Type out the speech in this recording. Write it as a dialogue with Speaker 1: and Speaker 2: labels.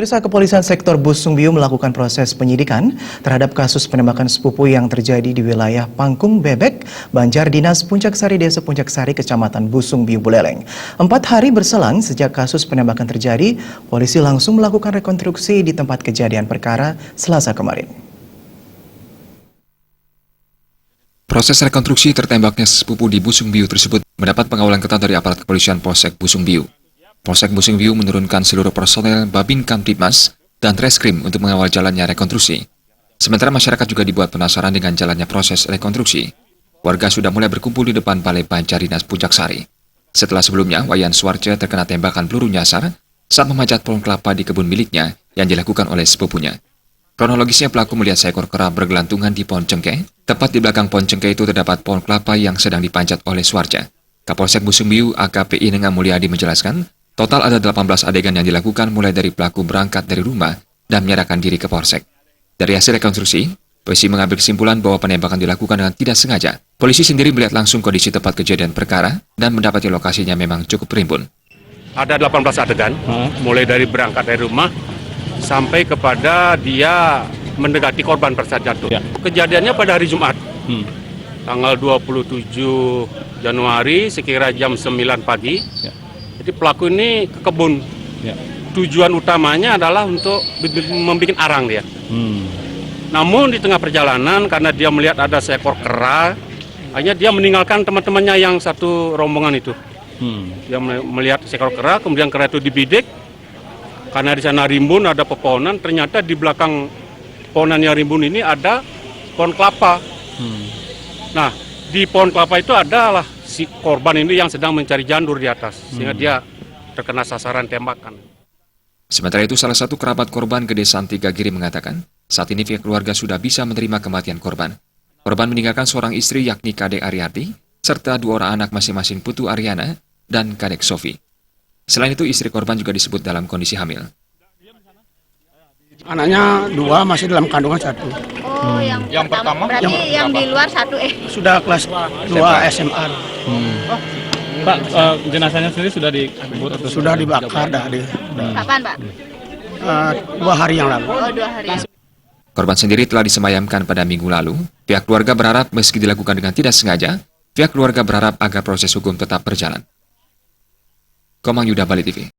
Speaker 1: Pemirsa, Kepolisian Sektor Busungbiu melakukan proses penyidikan terhadap kasus penembakan sepupu yang terjadi di wilayah Pangkung Bebek, Banjar Dinas Puncak Sari, Desa Puncak Sari, Kecamatan Busungbiu, Buleleng. 4 hari berselang sejak kasus penembakan terjadi, polisi langsung melakukan rekonstruksi di tempat kejadian perkara Selasa kemarin.
Speaker 2: Proses rekonstruksi tertembaknya sepupu di Busungbiu tersebut mendapat pengawalan ketat dari aparat kepolisian Polsek Busungbiu. Polsek Busungbiu menurunkan seluruh personel Babin Kamtibmas dan Reskrim untuk mengawal jalannya rekonstruksi. Sementara masyarakat juga dibuat penasaran dengan jalannya proses rekonstruksi. Warga sudah mulai berkumpul di depan Balai Banjar Dinas Puncak Sari. Setelah sebelumnya, Wayan Suarja terkena tembakan peluru nyasar saat memanjat pohon kelapa di kebun miliknya yang dilakukan oleh sepupunya. Kronologisnya, pelaku melihat seekor kera bergelantungan di pohon cengkeh. Tepat di belakang pohon cengkeh itu terdapat pohon kelapa yang sedang dipanjat oleh Suarja. Kapolsek Busungbiu AKP Inenga Mulyadi menjelaskan, total ada 18 adegan yang dilakukan mulai dari pelaku berangkat dari rumah dan menyerahkan diri ke Polsek. Dari hasil rekonstruksi, polisi mengambil kesimpulan bahwa penembakan dilakukan dengan tidak sengaja. Polisi sendiri melihat langsung kondisi tempat kejadian perkara dan mendapati lokasinya memang cukup rimbun.
Speaker 3: Ada 18 adegan, mulai dari berangkat dari rumah sampai kepada dia mendekati korban pada saat jatuh. Ya. Kejadiannya pada hari Jumat, tanggal 27 Januari sekira jam 9 pagi. Ya. Jadi pelaku ini ke kebun. Ya. Tujuan utamanya adalah untuk membuat arang dia. Namun di tengah perjalanan karena dia melihat ada seekor kera, akhirnya dia meninggalkan teman-temannya yang satu rombongan itu. Dia melihat seekor kera, kemudian kera itu dibidik. Karena di sana rimbun, ada pepohonan, ternyata di belakang pohonan yang rimbun ini ada pohon kelapa. Nah, di pohon kelapa itu adalah si korban ini yang sedang mencari jandur di atas, sehingga dia terkena sasaran tembakan.
Speaker 2: Sementara itu, salah satu kerabat korban Gedesaan Tiga Giri mengatakan, saat ini pihak keluarga sudah bisa menerima kematian korban. Korban meninggalkan seorang istri yakni Kadek Ariarti, serta 2 orang anak masing-masing Putu Ariana dan Kadek Sofi. Selain itu, istri korban juga disebut dalam kondisi hamil.
Speaker 4: Anaknya 2, masih dalam kandungan 1.
Speaker 5: Oh, yang pertama berarti yang di luar 1
Speaker 4: Sudah kelas 2 SMA.
Speaker 6: Pak, jenazahnya sendiri sudah dikubur atau
Speaker 4: sudah dibakar dari
Speaker 5: kapan, Pak?
Speaker 4: 2 hari yang lalu.
Speaker 5: Oh, 2 hari.
Speaker 2: Korban sendiri telah disemayamkan pada minggu lalu. Pihak keluarga berharap meski dilakukan dengan tidak sengaja, pihak keluarga berharap agar proses hukum tetap berjalan. Komang Yuda, Bali TV.